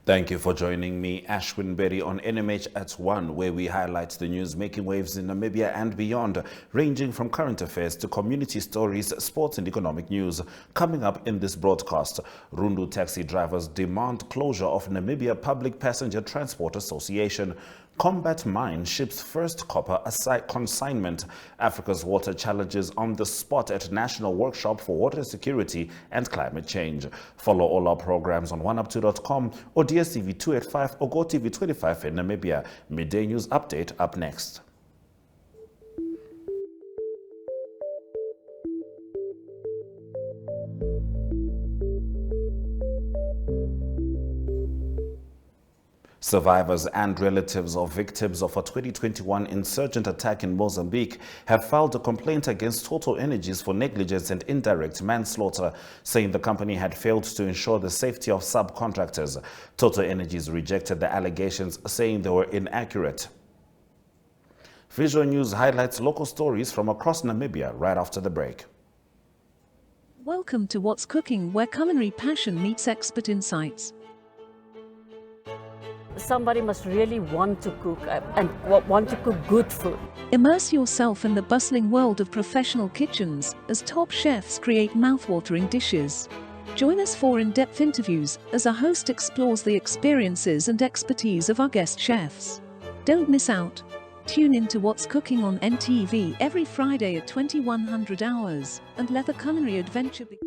Thank you for joining me, Ashwin Berry, on NMH at 1, where we highlight the news making waves in Namibia and beyond, ranging from current affairs to community stories, sports and economic news. Coming up in this broadcast, Rundu taxi drivers demand closure of Namibia Public Passenger Transport Association. Combat Mine ships first copper consignment. Africa's water challenges on the spot at National Workshop for Water Security and Climate Change. Follow all our programs on Oneuptwo.com or DSTV 285 or GoTV 25 in Namibia. Midday News Update up next. Survivors and relatives of victims of a 2021 insurgent attack in Mozambique have filed a complaint against Total Energies for negligence and indirect manslaughter, saying the company had failed to ensure the safety of subcontractors. Total Energies rejected the allegations, saying they were inaccurate. Visual News highlights local stories from across Namibia right after the break. Welcome to What's Cooking, where culinary passion meets expert insights. Somebody must really want to cook and want to cook good food. Immerse yourself in the bustling world of professional kitchens as top chefs create mouthwatering dishes. Join us for in-depth interviews as our host explores the experiences and expertise of our guest chefs. Don't miss out. Tune in to What's Cooking on NTV every Friday at 2100 hours and let the culinary adventure begin.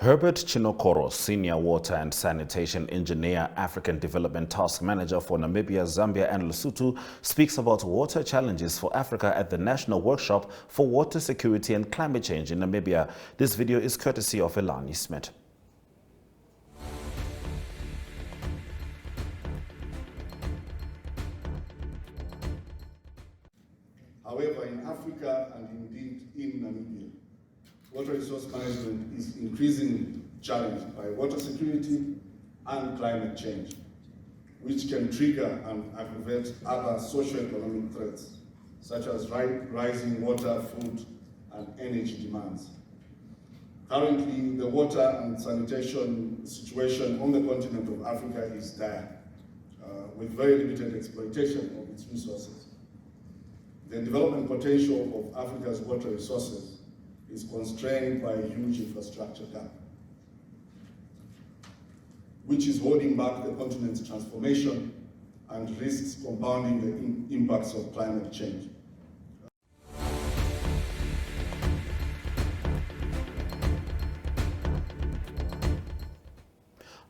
Herbert Chinokoro, Senior Water and Sanitation Engineer, African Development Task Manager for Namibia, Zambia and Lesotho, speaks about water challenges for Africa at the National Workshop for Water Security and Climate Change in Namibia. This video is courtesy of Elani Smith. However, in Africa and indeed in Namibia, water resource management is increasingly challenged by water security and climate change, which can trigger and aggravate other socio-economic threats, such as rising water, food, and energy demands. Currently, the water and sanitation situation on the continent of Africa is dire, with very limited exploitation of its resources. The development potential of Africa's water resources is constrained by a huge infrastructure gap, which is holding back the continent's transformation and risks compounding the impacts of climate change.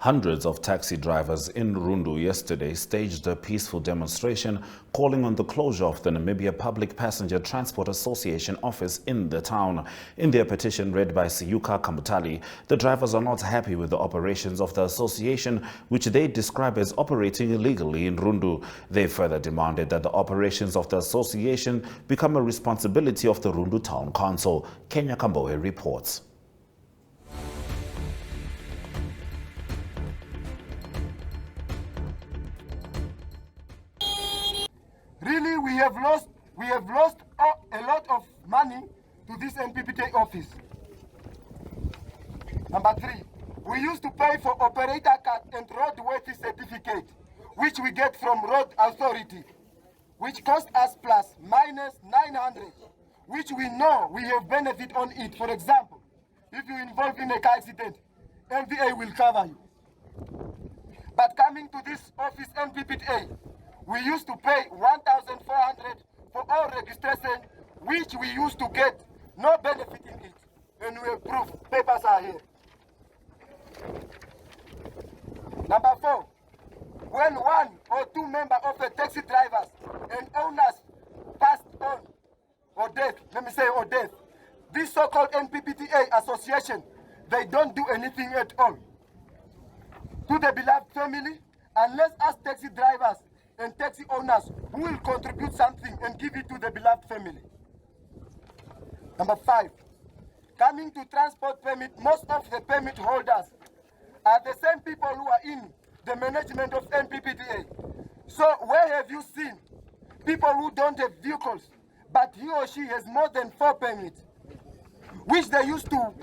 Hundreds of taxi drivers in Rundu yesterday staged a peaceful demonstration calling on the closure of the Namibia Public Passenger Transport Association office in the town. In their petition read by Siyuka Kamutali, the drivers are not happy with the operations of the association, which they describe as operating illegally in Rundu. They further demanded that the operations of the association become a responsibility of the Rundu Town Council. Kenya Kambohe reports. Really, we have lost a lot of money to this NPPT office. Number 3, we used to pay for operator card and roadworthy certificate, which we get from Road Authority, which cost us plus minus 900, which we know we have benefit on it. For example, if you're involved in a car accident, LVA will cover you. But coming to this office, NPPTA, we used to pay 1,400 for all registration, which we used to get no benefit in it. And we have proof, papers are here. Number 4, when 1 or 2 members of the taxi drivers and owners passed on or death, this so-called NPPTA association, they don't do anything at all. To the beloved family, unless us taxi drivers and taxi owners who will contribute something and give it to the beloved family. Number 5, coming to transport permit, most of the permit holders are the same people who are in the management of NPPTA. So where have you seen people who don't have vehicles but he or she has more than 4 permits, which they used to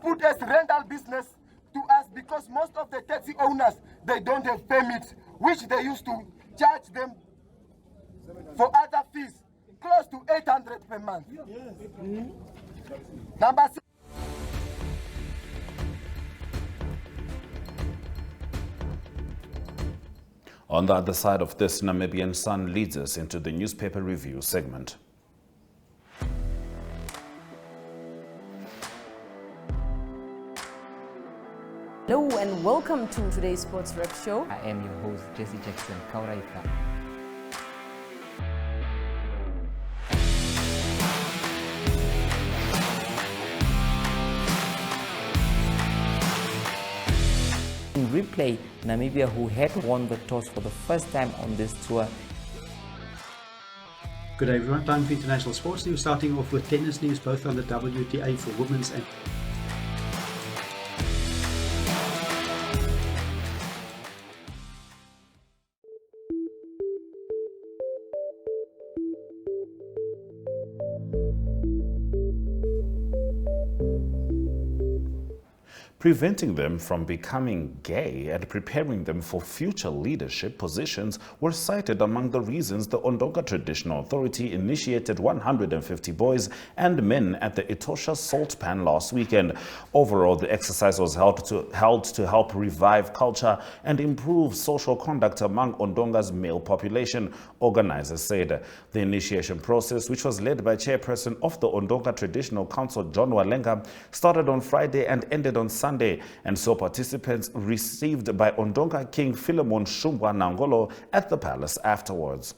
put as rental business to us, because most of the taxi owners, they don't have permits, which they used to charge them for other fees, close to 800 per month. Yes. Number 6. On the other side of this, Namibian Sun leads us into the newspaper review segment. Hello and welcome to today's Sports Rep Show. I am your host, Jesse Jackson Kauraika. In replay, Namibia, who had won the toss for the first time on this tour. Good day everyone, time for international sports news, starting off with tennis news, both on the WTA for women's and Preventing them from becoming gay and preparing them for future leadership positions were cited among the reasons the Ondonga Traditional Authority initiated 150 boys and men at the Etosha Salt Pan last weekend. Overall, the exercise was held to help revive culture and improve social conduct among Ondonga's male population, organizers said. The initiation process, which was led by Chairperson of the Ondonga Traditional Council, John Walenga, started on Friday and ended on Sunday, and saw participants received by Ondonga King Philemon Shumbwa Nangolo at the palace afterwards.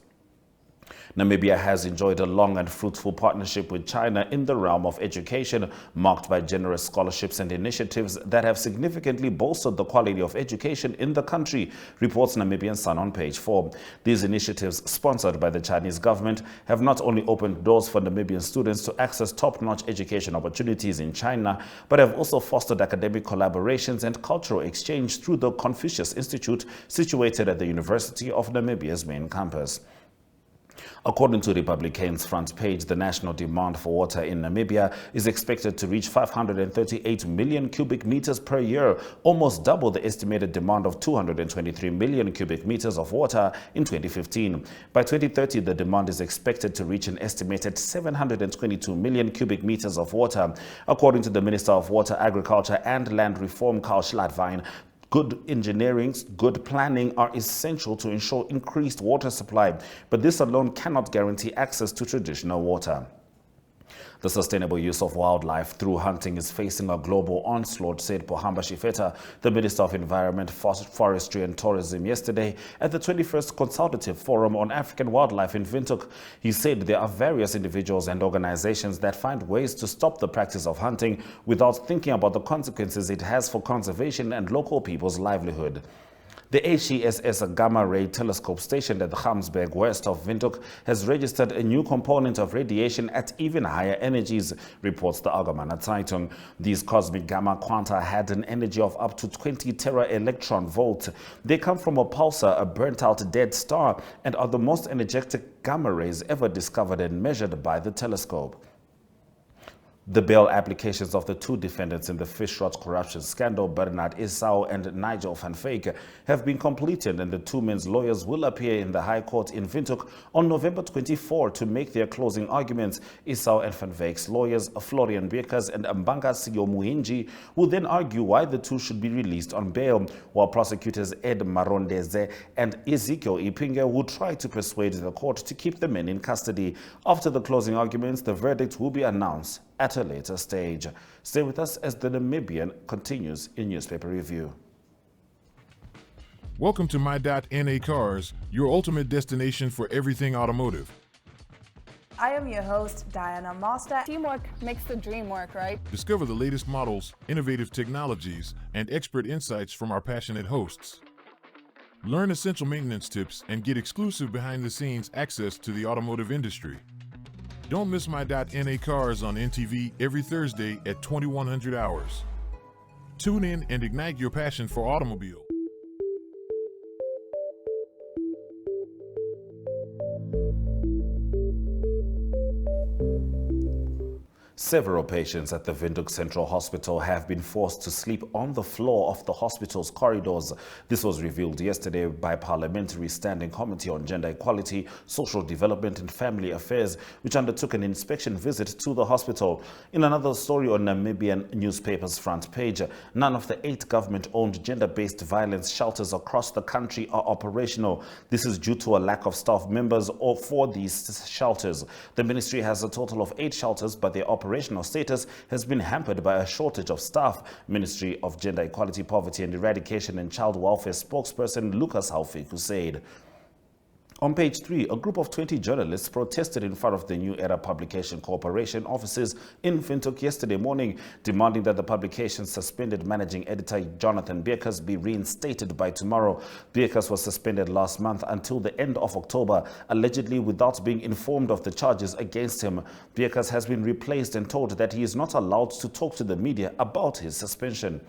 Namibia has enjoyed a long and fruitful partnership with China in the realm of education, marked by generous scholarships and initiatives that have significantly bolstered the quality of education in the country, reports Namibian Sun on page 4. These initiatives, sponsored by the Chinese government, have not only opened doors for Namibian students to access top-notch education opportunities in China, but have also fostered academic collaborations and cultural exchange through the Confucius Institute, situated at the University of Namibia's main campus. According to Republicane's front page, the national demand for water in Namibia is expected to reach 538 million cubic meters per year, almost double the estimated demand of 223 million cubic meters of water in 2015. By 2030, the demand is expected to reach an estimated 722 million cubic meters of water. According to the Minister of Water, Agriculture and Land Reform, Carl Schladwein, good engineering, good planning are essential to ensure increased water supply, but this alone cannot guarantee access to traditional water. The sustainable use of wildlife through hunting is facing a global onslaught, said Pohamba Shifeta, the Minister of Environment, Forestry and Tourism, yesterday at the 21st Consultative Forum on African Wildlife in Windhoek. He said there are various individuals and organizations that find ways to stop the practice of hunting without thinking about the consequences it has for conservation and local people's livelihood. The HESS Gamma Ray Telescope stationed at the Gamsberg west of Windhoek has registered a new component of radiation at even higher energies, reports the Algemene Zeitung. These cosmic gamma quanta had an energy of up to 20 tera-electron volts. They come from a pulsar, a burnt-out dead star, and are the most energetic gamma rays ever discovered and measured by the telescope. The bail applications of the two defendants in the fish rot corruption scandal, Bernard Esau and Nigel van Veek, have been completed, and the two men's lawyers will appear in the High Court in Windhoek on November 24 to make their closing arguments. Esau and van Veek's lawyers, Florian Bekers and Mbanga Siyomuhinji, will then argue why the two should be released on bail, while prosecutors Ed Marondeze and Ezekiel Ipinge will try to persuade the court to keep the men in custody. After the closing arguments, the verdict will be announced at a later stage. Stay with us as the Namibian continues in newspaper review. Welcome to My.NA Cars, your ultimate destination for everything automotive. I am your host, Diana Master. Teamwork makes the dream work, right? Discover the latest models, innovative technologies, and expert insights from our passionate hosts. Learn essential maintenance tips and get exclusive behind-the-scenes access to the automotive industry. Don't miss My.NA Cars on NTV every Thursday at 2100 hours. Tune in and ignite your passion for automobile. Several patients at the Windhoek Central Hospital have been forced to sleep on the floor of the hospital's corridors. This was revealed yesterday by Parliamentary Standing Committee on Gender Equality, Social Development and Family Affairs, which undertook an inspection visit to the hospital. In another story on Namibian newspaper's front page, none of the 8 government-owned gender-based violence shelters across the country are operational. This is due to a lack of staff members for these shelters. The ministry has a total of 8 shelters, but their operational status has been hampered by a shortage of staff. Ministry of Gender Equality, Poverty and Eradication and Child Welfare spokesperson Lucas Haufiku said. On page 3, a group of 20 journalists protested in front of the New Era Publication Corporation offices in Windhoek yesterday morning, demanding that the publication's suspended managing editor Jonathan Beekers be reinstated by tomorrow. Beekers was suspended last month until the end of October, allegedly without being informed of the charges against him. Beekers has been replaced and told that he is not allowed to talk to the media about his suspension.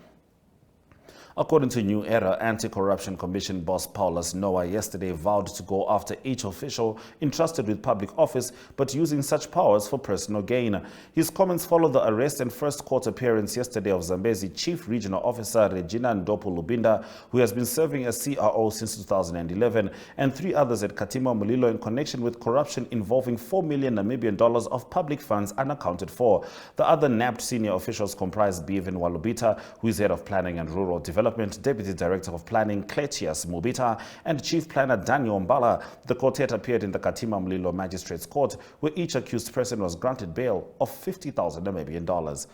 According to New Era, Anti-Corruption Commission boss Paulus Noah yesterday vowed to go after each official entrusted with public office, but using such powers for personal gain. His comments follow the arrest and first court appearance yesterday of Zambezi Chief Regional Officer Regina Ndopo Lubinda, who has been serving as CRO since 2011, and 3 others at Katima Mulilo in connection with corruption involving $4 million Namibian of public funds unaccounted for. The other nabbed senior officials comprise Bevan Walubita, who is head of planning and rural development, Deputy Director of Planning Cletius Mubita, and Chief Planner Daniel Mbala. The quartet appeared in the Katima Mulilo Magistrates Court, where each accused person was granted bail of $50,000 Namibian.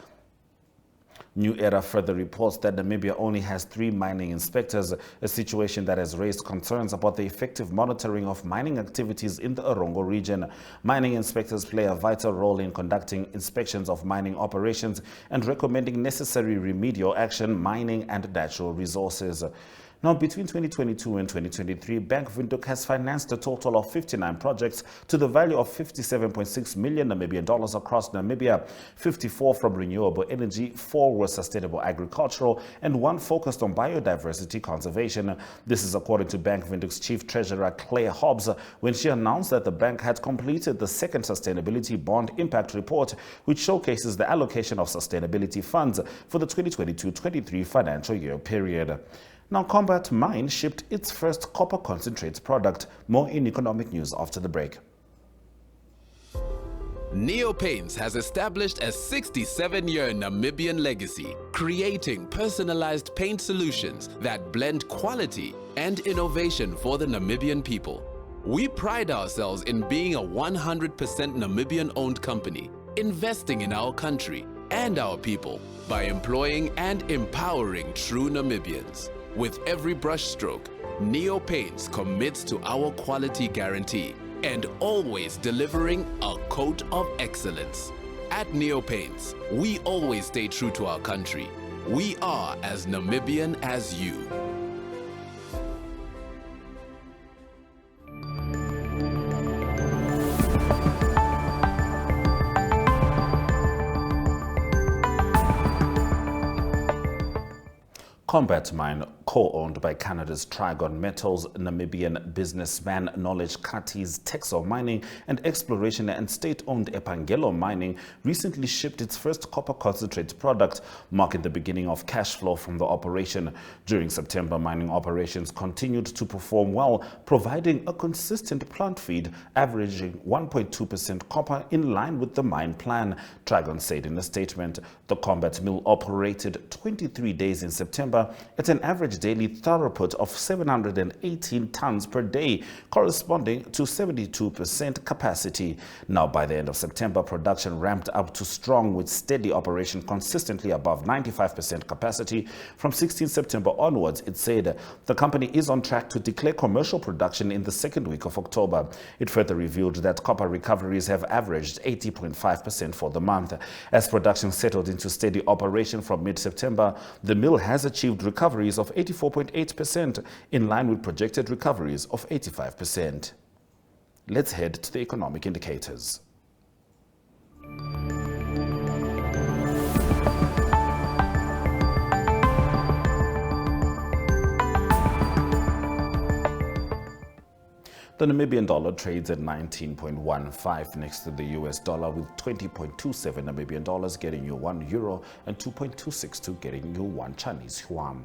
New Era further reports that Namibia only has 3 mining inspectors, a situation that has raised concerns about the effective monitoring of mining activities in the Orongo region. Mining inspectors play a vital role in conducting inspections of mining operations and recommending necessary remedial action, mining and natural resources. Now, between 2022 and 2023, Bank Windhoek has financed a total of 59 projects to the value of 57.6 million Namibian dollars across Namibia, 54 from renewable energy, 4 were sustainable agricultural, and 1 focused on biodiversity conservation. This is according to Bank Windhoek's Chief Treasurer Claire Hobbs, when she announced that the bank had completed the second Sustainability Bond Impact Report, which showcases the allocation of sustainability funds for the 2022-23 financial year period. Now, Combat Mine shipped its first copper concentrate product. More in economic news after the break. Neo Paints has established a 67-year Namibian legacy, creating personalized paint solutions that blend quality and innovation for the Namibian people. We pride ourselves in being a 100% Namibian-owned company, investing in our country and our people by employing and empowering true Namibians. With every brushstroke, Neo Paints commits to our quality guarantee and always delivering a coat of excellence. At Neo Paints, we always stay true to our country. We are as Namibian as you. Combat Mine, co-owned by Canada's Trigon Metals, Namibian businessman Knowledge Kati's Texel Mining and Exploration and state-owned Epangelo Mining, recently shipped its first copper concentrate product, marking the beginning of cash flow from the operation. During September, mining operations continued to perform well, providing a consistent plant feed, averaging 1.2% copper in line with the mine plan, Trigon said in a statement. The Combat Mill operated 23 days in September at an average daily throughput of 718 tons per day, corresponding to 72% capacity. Now, by the end of September, production ramped up to strong with steady operation consistently above 95% capacity. From 16 September onwards, it said the company is on track to declare commercial production in the second week of October. It further revealed that copper recoveries have averaged 80.5% for the month. As production settled into steady operation from mid-September, the mill has achieved recoveries of 84.8%, in line with projected recoveries of 85%. Let's head to the economic indicators. The Namibian dollar trades at 19.15 next to the US dollar, with 20.27 Namibian dollars getting you €1 and 2.262 getting you 1 Chinese yuan.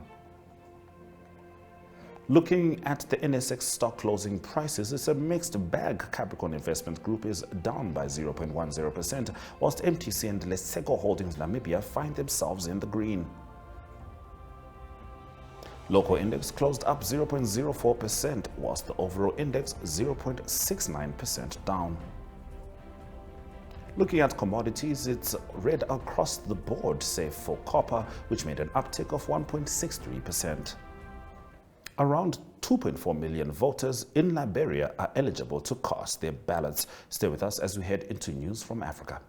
Looking at the NSX stock closing prices, it's a mixed bag. Capricorn Investment Group is down by 0.10%, whilst MTC and Lesego Holdings Namibia find themselves in the green. Local index closed up 0.04%, whilst the overall index 0.69% down. Looking at commodities, it's red across the board, save for copper, which made an uptick of 1.63%. Around 2.4 million voters in Liberia are eligible to cast their ballots. Stay with us as we head into news from Africa.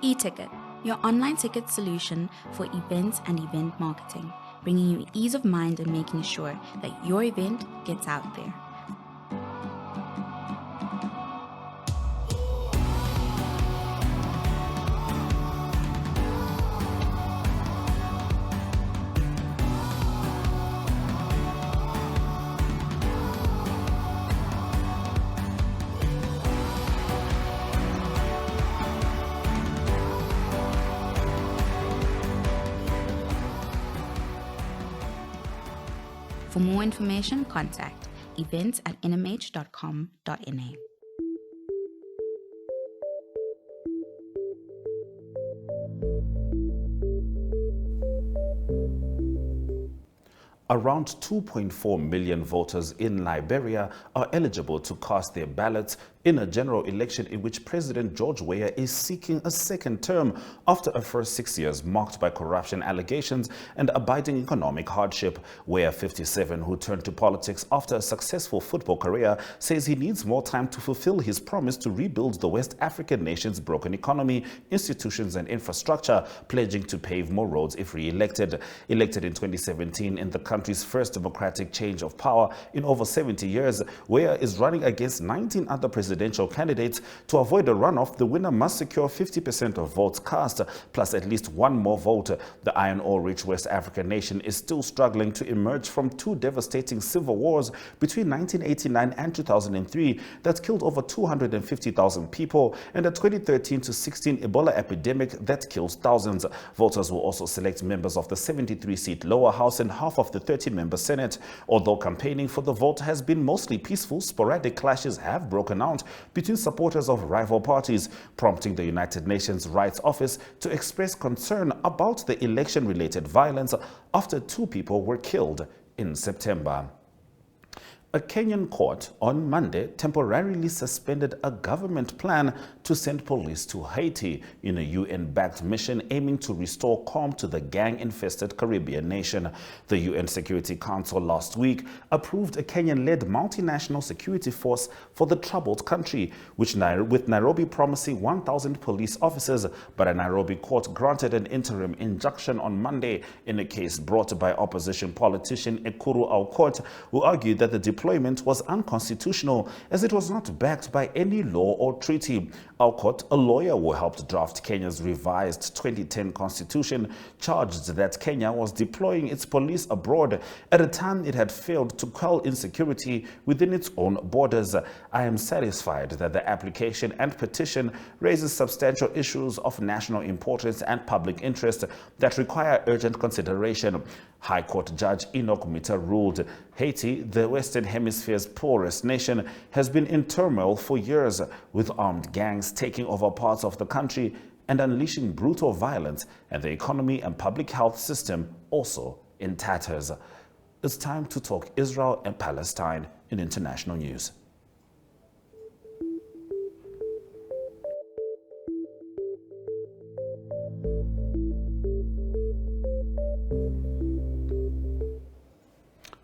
eTicket, your online ticket solution for events and event marketing, bringing you ease of mind and making sure that your event gets out there. For more information, contact events@nmh.com.na. Around 2.4 million voters in Liberia are eligible to cast their ballots in a general election in which President George Weah is seeking a second term after a first 6 years marked by corruption allegations and abiding economic hardship. Weah, 57, who turned to politics after a successful football career, says he needs more time to fulfill his promise to rebuild the West African nation's broken economy, institutions and infrastructure, pledging to pave more roads if re-elected. Elected in 2017 in the country's first democratic change of power in over 70 years, Weah is running against 19 other presidential candidates. To avoid a runoff, the winner must secure 50% of votes cast, plus at least one more vote. The iron ore-rich West African nation is still struggling to emerge from two devastating civil wars between 1989 and 2003 that killed over 250,000 people, and a 2013 to 16 Ebola epidemic that kills thousands. Voters will also select members of the 73-seat lower house and half of the 30-member Senate. Although campaigning for the vote has been mostly peaceful, sporadic clashes have broken out between supporters of rival parties, prompting the United Nations Rights Office to express concern about the election-related violence after 2 people were killed in September. A Kenyan court on Monday temporarily suspended a government plan to send police to Haiti in a UN-backed mission aiming to restore calm to the gang-infested Caribbean nation. The UN Security Council last week approved a Kenyan-led multinational security force for the troubled country, with Nairobi promising 1,000 police officers, but a Nairobi court granted an interim injunction on Monday in a case brought by opposition politician Ekuru Aukot, who argued that the deployment was unconstitutional as it was not backed by any law or treaty. Aukot, a lawyer who helped draft Kenya's revised 2010 constitution, charged that Kenya was deploying its police abroad at a time it had failed to quell insecurity within its own borders. I am satisfied that the application and petition raises substantial issues of national importance and public interest that require urgent consideration. High Court Judge Enoch Mita ruled Haiti, the Western Hemisphere's poorest nation, has been in turmoil for years, with armed gangs taking over parts of the country and unleashing brutal violence, and the economy and public health system also in tatters. It's time to talk Israel and Palestine in international news.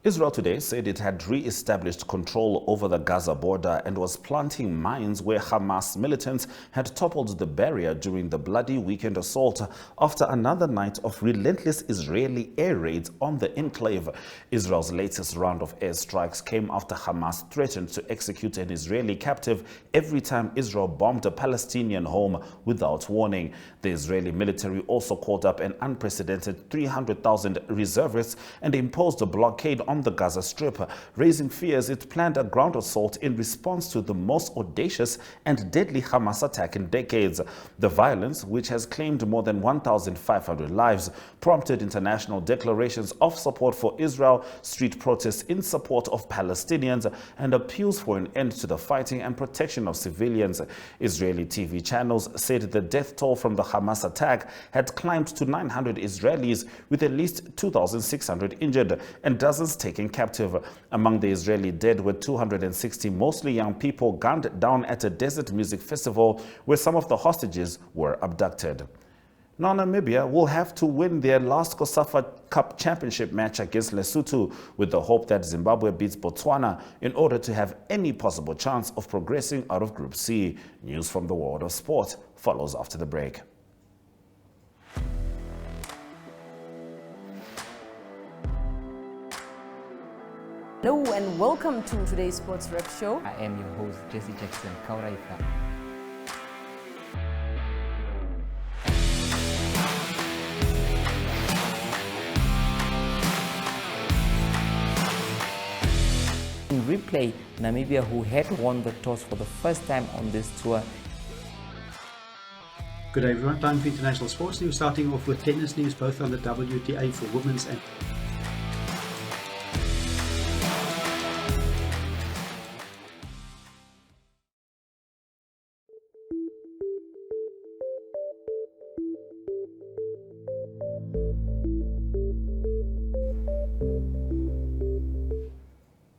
Israel today said it had re-established control over the Gaza border and was planting mines where Hamas militants had toppled the barrier during the bloody weekend assault after another night of relentless Israeli air raids on the enclave. Israel's latest round of airstrikes came after Hamas threatened to execute an Israeli captive every time Israel bombed a Palestinian home without warning. The Israeli military also called up an unprecedented 300,000 reservists and imposed a blockade on the Gaza Strip, raising fears it planned a ground assault in response to the most audacious and deadly Hamas attack in decades. The violence, which has claimed more than 1,500 lives, prompted international declarations of support for Israel, street protests in support of Palestinians, and appeals for an end to the fighting and protection of civilians. Israeli TV channels said the death toll from the Hamas attack had climbed to 900 Israelis, with at least 2,600 injured and dozens taken captive. Among the Israeli dead were 260 mostly young people gunned down at a desert music festival where some of the hostages were abducted. Now Namibia will have to win their last COSAFA Cup Championship match against Lesotho with the hope that Zimbabwe beats Botswana in order to have any possible chance of progressing out of Group C. News from the world of sport follows after the break. Hello and welcome to today's Sports Rep Show. I am your host, Jesse Jackson Kauraifa. In replay, Namibia, who had won the toss for the first time on this tour. Good day everyone, time for international sports news, starting off with tennis news both on the WTA for women's and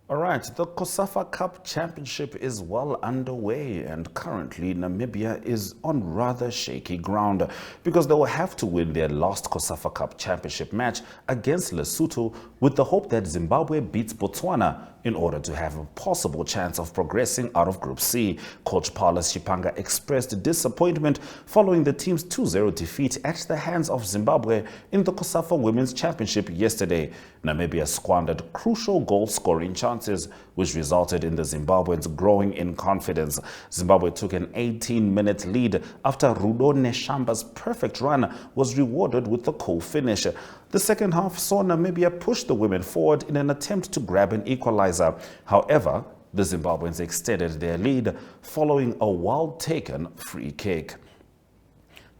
All right, the COSAFA Cup Championship is well underway, and currently Namibia is on rather shaky ground because they will have to win their last COSAFA Cup Championship match against Lesotho with the hope that Zimbabwe beats Botswana in order to have a possible chance of progressing out of Group C. Coach Paulus Chipanga expressed disappointment following the team's 2-0 defeat at the hands of Zimbabwe in the COSAFA Women's Championship yesterday. Namibia squandered crucial goal-scoring chances, which resulted in the Zimbabweans growing in confidence. Zimbabwe took an 18-minute lead after Rudo Neshamba's perfect run was rewarded with a cool finish. The second half saw Namibia push the women forward in an attempt to grab an equalizer. However, the Zimbabweans extended their lead following a well-taken free kick.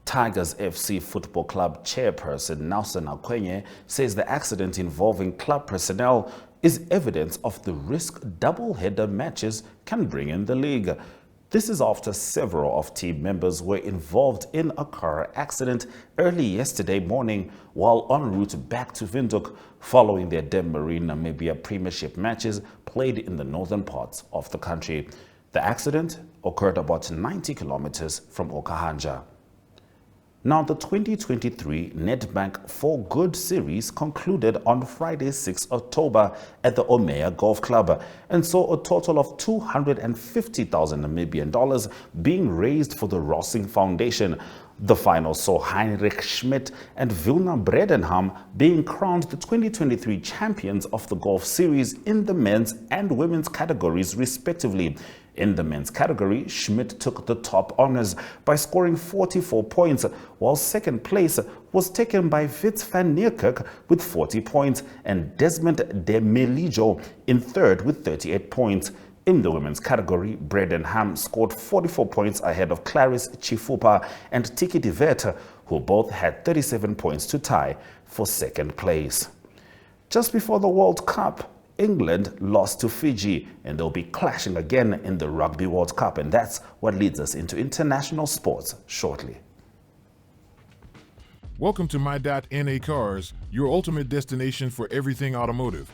Tigers FC Football Club chairperson Nelson Akwenye says the accident involving club personnel is evidence of the risk double-header matches can bring in the league. This is after several of team members were involved in a car accident early yesterday morning while en route back to Windhoek following their Marine Namibia Premiership matches played in the northern parts of the country. The accident occurred about 90 kilometers from Okahanja. Now, the 2023 Nedbank For Good series concluded on Friday, 6 October at the Omea Golf Club and saw a total of 250,000 Namibian dollars being raised for the Rossing Foundation. The final saw Heinrich Schmidt and Wilna Bredenham being crowned the 2023 champions of the golf series in the men's and women's categories, respectively. In the men's category, Schmidt took the top honors by scoring 44 points, while second place was taken by Fitz van Niekerk with 40 points and Desmond de Melijo in third with 38 points. In the women's category, Bredenham scored 44 points ahead of Clarice Chifupa and Tiki Divert, who both had 37 points to tie for second place. Just before the World Cup, England lost to Fiji, and they'll be clashing again in the Rugby World Cup, and that's what leads us into international sports shortly. Welcome to My.NA Cars, your ultimate destination for everything automotive.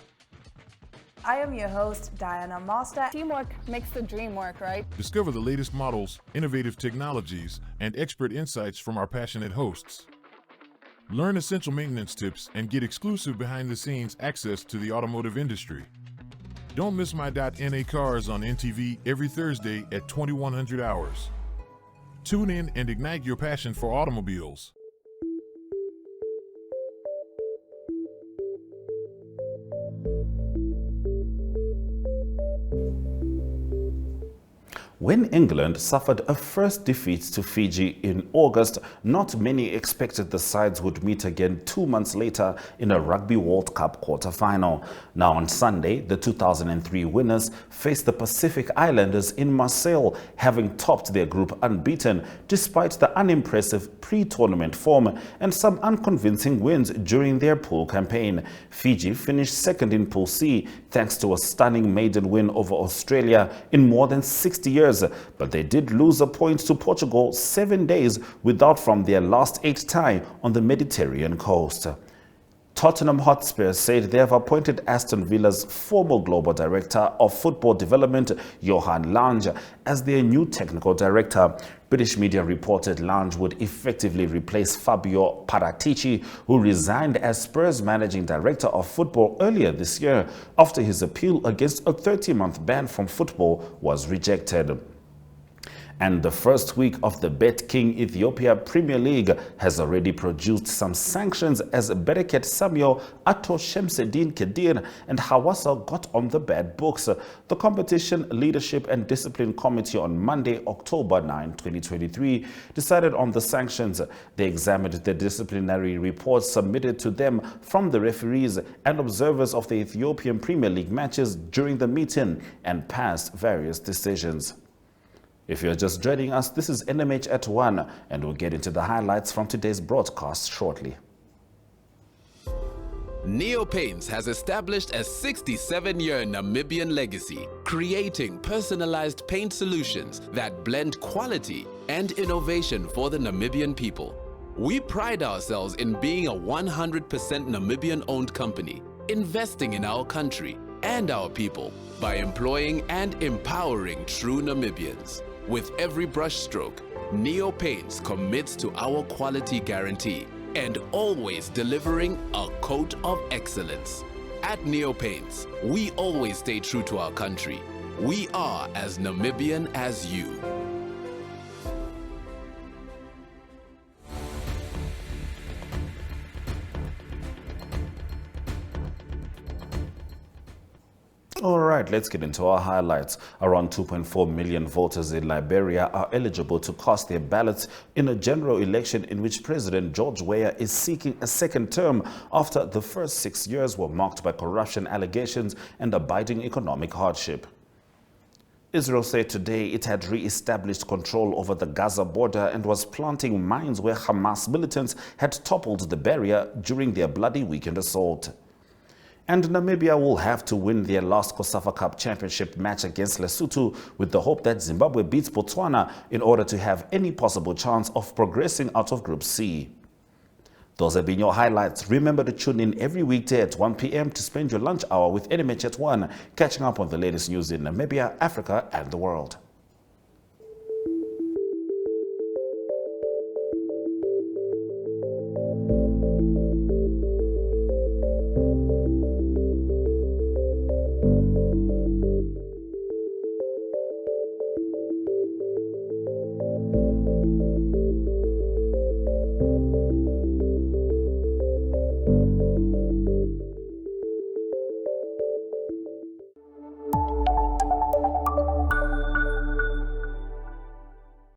I am your host, Diana Master. Teamwork makes the dream work, right? Discover the latest models, innovative technologies, and expert insights from our passionate hosts. Learn essential maintenance tips and get exclusive behind-the-scenes access to the automotive industry. Don't miss My .NA Cars on NTV every Thursday at 2100 hours. Tune in and ignite your passion for automobiles. When England suffered a first defeat to Fiji in August, not many expected the sides would meet again 2 months later in a Rugby World Cup quarter-final. Now on Sunday, the 2003 winners faced the Pacific Islanders in Marseille, having topped their group unbeaten despite the unimpressive pre-tournament form and some unconvincing wins during their pool campaign. Fiji finished second in Pool C thanks to a stunning maiden win over Australia in more than 60 years. But they did lose a point to Portugal 7 days without from their last 8 tie on the Mediterranean coast. Tottenham Hotspur said they have appointed Aston Villa's former global director of football development, Johan Lange, as their new technical director. British media reported Lange would effectively replace Fabio Paratici, who resigned as Spurs managing director of football earlier this year after his appeal against a 30-month ban from football was rejected. And the first week of the Bet King Ethiopia Premier League has already produced some sanctions as Bereket Samuel, Ato Shemseddin Kedir and Hawassa got on the bad books. The Competition Leadership and Discipline Committee on Monday, October 9, 2023, decided on the sanctions. They examined the disciplinary reports submitted to them from the referees and observers of the Ethiopian Premier League matches during the meeting and passed various decisions. If you're just joining us, this is NMH at 1, and we'll get into the highlights from today's broadcast shortly. Neo Paints has established a 67-year Namibian legacy, creating personalized paint solutions that blend quality and innovation for the Namibian people. We pride ourselves in being a 100% Namibian-owned company, investing in our country and our people by employing and empowering true Namibians. With every brushstroke, Neo Paints commits to our quality guarantee and always delivering a coat of excellence. At Neo Paints, we always stay true to our country. We are as Namibian as you. All right, let's get into our highlights. Around 2.4 million voters in Liberia are eligible to cast their ballots in a general election in which President George Weah is seeking a second term after the first 6 years were marked by corruption allegations and abiding economic hardship. Israel said today it had re-established control over the Gaza border and was planting mines where Hamas militants had toppled the barrier during their bloody weekend assault. And Namibia will have to win their last COSAFA Cup championship match against Lesotho with the hope that Zimbabwe beats Botswana in order to have any possible chance of progressing out of Group C. Those have been your highlights. Remember to tune in every weekday at 1 p.m. to spend your lunch hour with NMH at 1, catching up on the latest news in Namibia, Africa, and the world.